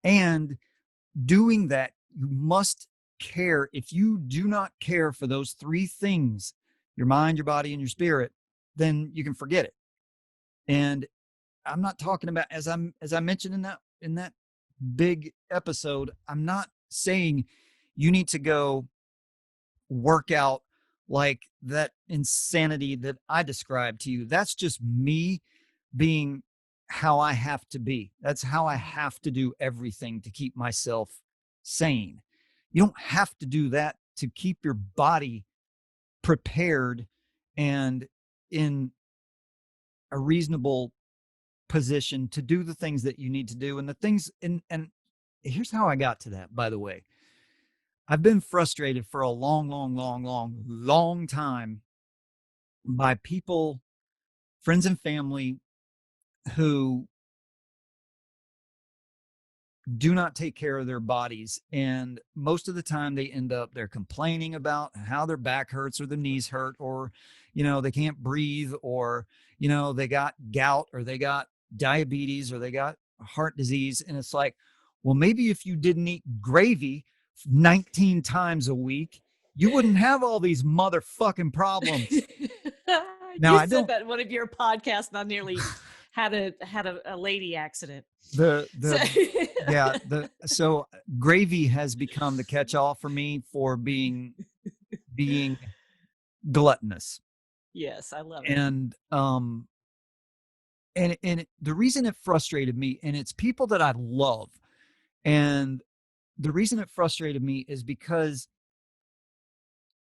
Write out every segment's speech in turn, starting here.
And doing that, you must care. If you do not care for those three things, your mind, your body, and your spirit, then you can forget it. And I'm not talking about, as I mentioned in that big episode, I'm not saying you need to go work out like that insanity that I described to you. That's just me being how I have to be. That's how I have to do everything to keep myself sane. You don't have to do that to keep your body prepared and in a reasonable position to do the things that you need to do. And the things, and here's how I got to that, by the way. I've been frustrated for a long time by people, friends and family, who do not take care of their bodies. And most of the time they're complaining about how their back hurts or their knees hurt, or, they can't breathe, or, they got gout, or they got diabetes, or they got heart disease. And it's like, well, maybe if you didn't eat gravy 19 times a week, you wouldn't have all these motherfucking problems. Now, You I said don't, that in one of your podcasts, and I nearly had a lady accident. So, so gravy has become the catch-all for me for being gluttonous. yes, I love it. And the reason it frustrated me, and it's people that I love, and the reason it frustrated me is because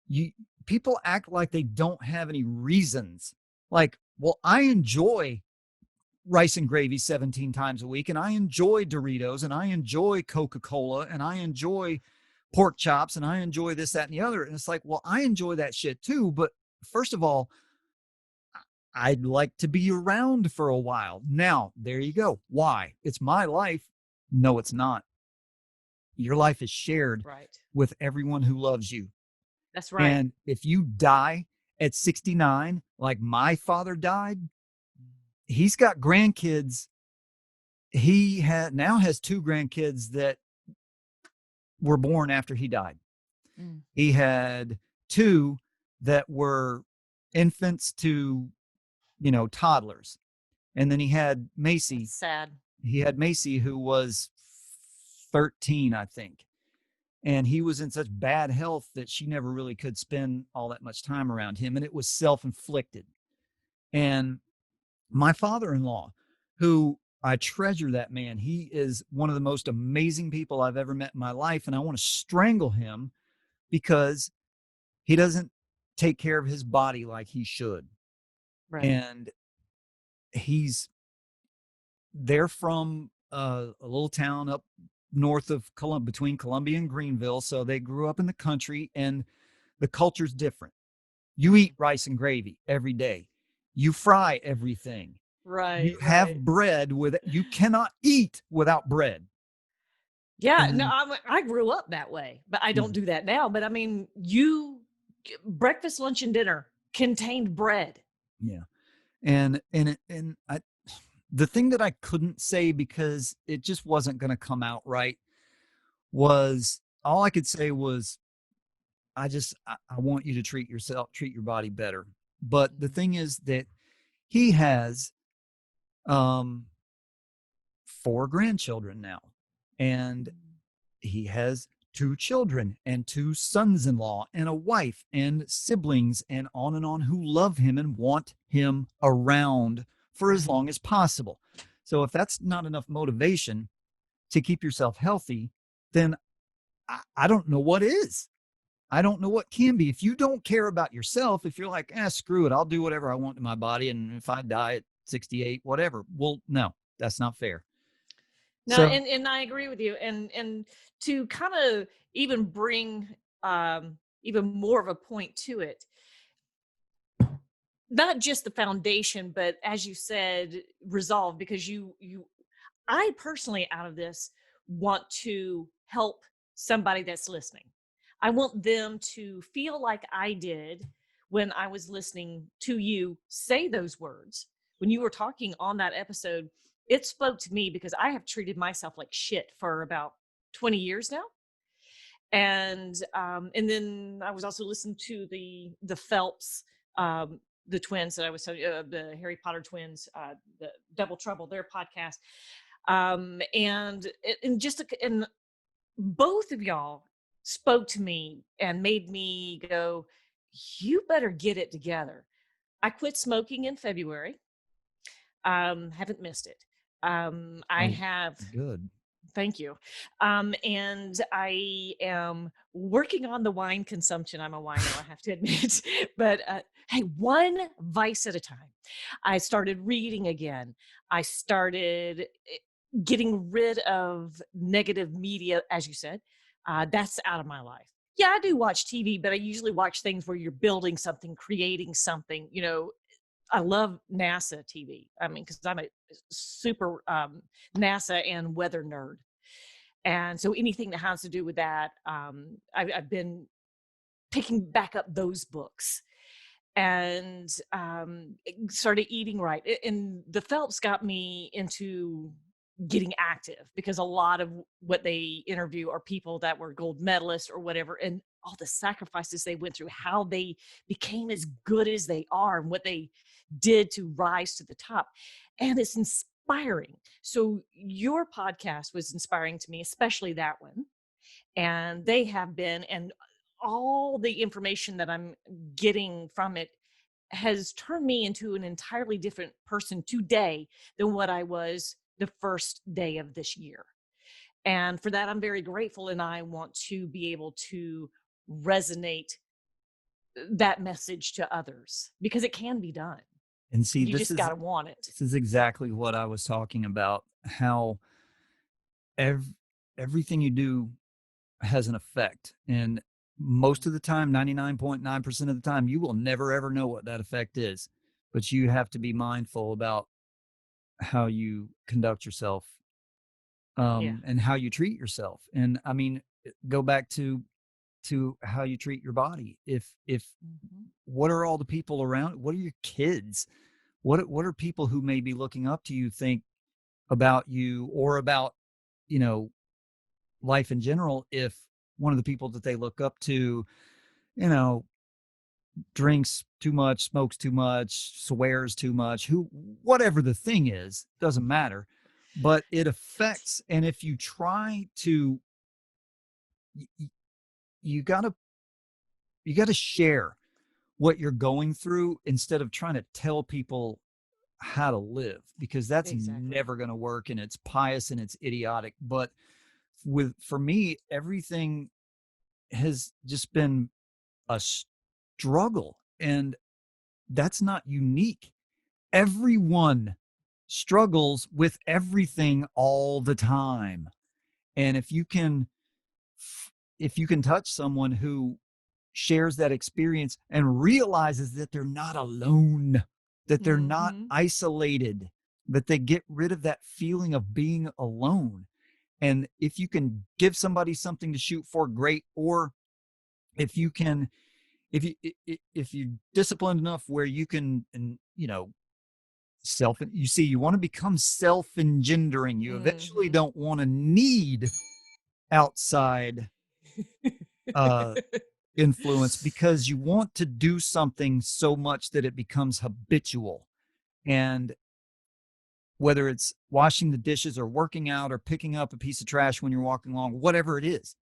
you people act like they don't have any reasons. Like, well, I enjoy rice and gravy 17 times a week, and I enjoy Doritos, and I enjoy Coca-Cola, and I enjoy pork chops, and I enjoy this, that, and the other. And it's like, well, I enjoy that shit too. But first of all, I'd like to be around for a while. Now, there you go. Why? It's my life. No, it's not. Your life is shared Right. with everyone who loves you. That's right. And if you die at 69, like my father died, he's got grandkids. He now has two grandkids that were born after he died. Mm. He had two that were infants to, toddlers. And then he had That's Macy. sad. He had Macy, who was 13, I think. And he was in such bad health that she never really could spend all that much time around him. And it was self-inflicted. And my father-in-law, who I treasure that man, he is one of the most amazing people I've ever met in my life. And I want to strangle him because he doesn't take care of his body like he should. Right. And they're from a little town up north of between Columbia and Greenville. So they grew up in the country, and the culture's different. You eat rice and gravy every day. You fry everything. You Right. have Right. bread you cannot eat without bread. Yeah. No, And I grew up that way, but I don't Mhm. do that now. But I mean, breakfast, lunch, and dinner contained bread. Yeah. And the thing that I couldn't say because it just wasn't going to come out right was all I could say was I want you to treat your body better. But the Mhm. thing is that he has um 4 grandchildren now, and he has 2 children and 2 sons-in-law and a wife and siblings and on who love him and want him around for as Right. long as possible. So if that's not enough motivation to keep yourself healthy, then I don't know what is. I don't know what can be. If you don't care about yourself, if you're like, screw it, I'll do whatever I want to my body. And if I die at 68, whatever. Well, no, that's not fair. No, So, and I agree with you. And to kind of even bring even more of a point to it, not just the foundation, but as you said, resolve, because I personally, out of this, want to help somebody that's listening. I want them to feel like I did when I was listening to you say those words. When you were talking on that episode, it spoke to me because I have treated myself like shit for about 20 years now. And then I was also listening to the Phelps, the twins that I was telling you, the Harry Potter twins, the Double Trouble, their podcast. And both of y'all spoke to me and made me go, you better get it together. I quit smoking in February. Haven't missed it. I Oh, have. good. Thank you. And I am working on the wine consumption. I'm a wino, I have to admit. But hey, one vice at a time. I started reading again. I started getting rid of negative media, as you said. That's out of my life. Yeah, I do watch TV, but I usually watch things where you're building something, creating something. I love NASA TV. I mean, because I'm a super NASA and weather nerd. And so anything that has to do with that, I've been picking back up those books and started eating right. And the Phelps got me into getting active because a lot of what they interview are people that were gold medalists or whatever, and all the sacrifices they went through, how they became as good as they are, and what they did to rise to the top. And it's inspiring. So your podcast was inspiring to me, especially that one. And they have been, and all the information that I'm getting from it has turned me into an entirely different person today than what I was the first day of this year. And for that, I'm very grateful. And I want to be able to resonate that message to others because it can be done. And see, You just got to want it. this is exactly what I was talking about, how ev- everything you do has an effect. And most of the time, 99.9% of the time, you will never ever know what that effect is. But you have to be mindful about how you conduct yourself, Yeah. and how you treat yourself. And I mean, go back to how you treat your body. If Mm-hmm. What are all the people around? What are your kids? What are people who may be looking up to you think about you, or about, you know, life in general, if one of the people that they look up to, you know, drinks too much, smokes too much, swears too much, who, whatever the thing is, doesn't matter, but it affects. And if you try to, you got to, you got to share what you're going through instead of trying to tell people how to live, because that's Exactly. never going to work, and it's pious and it's idiotic. But for me, everything has just been a struggle, and that's not unique. Everyone struggles with everything all the time. And if you can touch someone who shares that experience and realizes that they're not alone, that they're not Mm-hmm. isolated, that they get rid of that feeling of being alone. And if you can give somebody something to shoot for, great. Or if you can, if you're disciplined enough where you can, and you know, you see, you want to become self-engendering. You eventually Mm-hmm. don't want to need outside uh influence, because you want to do something so much that it becomes habitual. And whether it's washing the dishes or working out or picking up a piece of trash when you're walking along, whatever it is,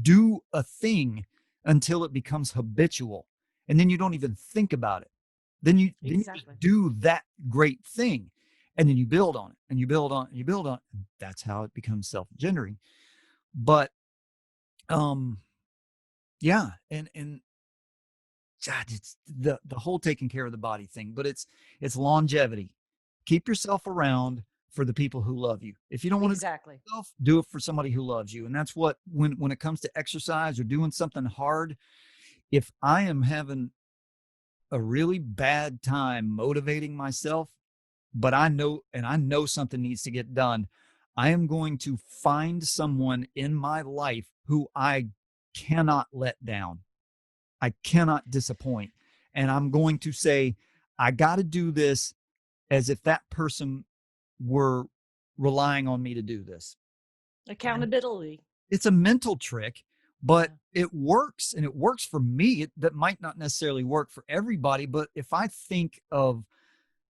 do a thing until it becomes habitual. And then you don't even think about it. Then you just Exactly. do that great thing. And then you build on it, and you build on it, and you build on it. And that's how it becomes self-engendering. But um yeah, and God, it's the whole taking care of the body thing, but it's longevity. Keep yourself around for the people who love you. If you don't want to do Exactly. it yourself, do it for somebody who loves you. And that's what, when it comes to exercise or doing something hard, if I am having a really bad time motivating myself, but I know something needs to get done, I am going to find someone in my life who I cannot let down. I cannot disappoint. And I'm going to say, I got to do this. as if that person were relying on me to do this. And Accountability. it's a mental trick, but Yeah. it works, and it works for me. That might not necessarily work for everybody, but if I think of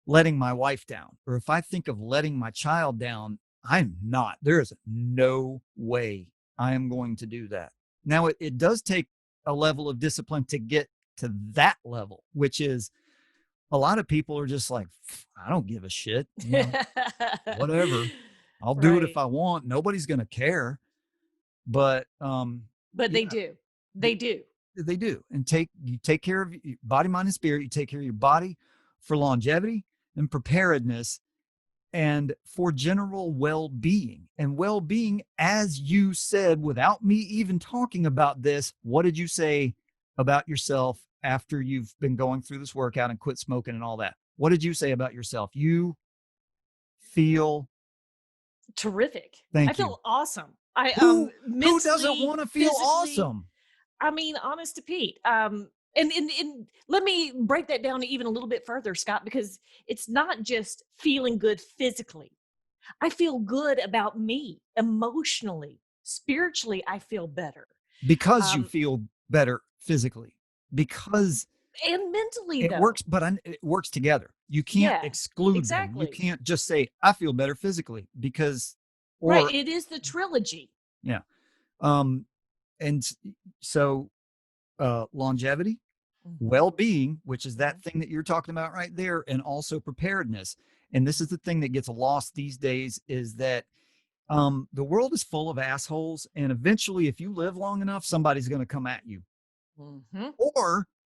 letting my wife down, or if I think of letting my child down, I'm not. There is no way I am going to do that. Now, it does take a level of discipline to get to that level, which is a lot of people are just like, I don't give a shit, whatever. I'll do it if Right. I want. Nobody's going to care. But But yeah, they do. They do. they do. And you take care of your body, mind, and spirit. You take care of your body for longevity and preparedness and for general well-being. And well-being, as you said, without me even talking about this, what did you say about yourself after you've been going through this workout and quit smoking and all that? What did you say about yourself? You feel, Terrific. I thank you. feel awesome. I Who doesn't mentally, want to feel physically, awesome? I mean, honest to Pete. And let me break that down even a little bit further, Scott, because it's not just feeling good physically. I feel good about me emotionally, spiritually. I feel better, Because you um, feel better physically, because and mentally, it though. works, but it works together. You can't Yeah, exclude them. You exactly. can't just say, I feel better physically, because, Right. or, It is the trilogy. yeah. Um, and so, longevity, Hmm. well-being, which is Hmm. that thing that you're talking about right there, and also preparedness. And this is the thing that gets lost these days, is that the world is full of assholes, and eventually, if you live long enough, somebody's going to come at you. Hmm.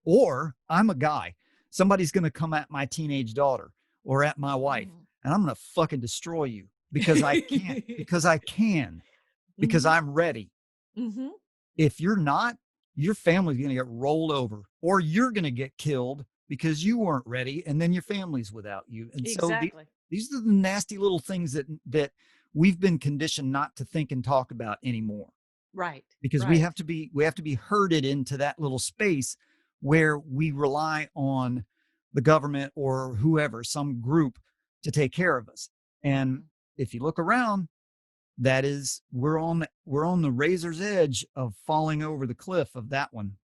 Or I'm a guy, somebody's going to come at my teenage daughter or at my wife, Hmm. and I'm going to fucking destroy you because I can't, because I can, because Hmm. I'm ready. Hmm. If you're not, your family's going to get rolled over, or you're going to get killed because you weren't ready, and then your family's without you. And so Exactly. these are the nasty little things that we've been conditioned not to think and talk about anymore, Right. because Right. we have to be herded into that little space where we rely on the government or whoever, some group, to take care of us. And Hmm. if you look around, that is, we're on the razor's edge of falling over the cliff of that one.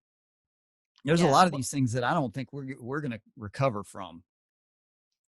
There's a Yeah. lot of these things that I don't think we're going to recover from.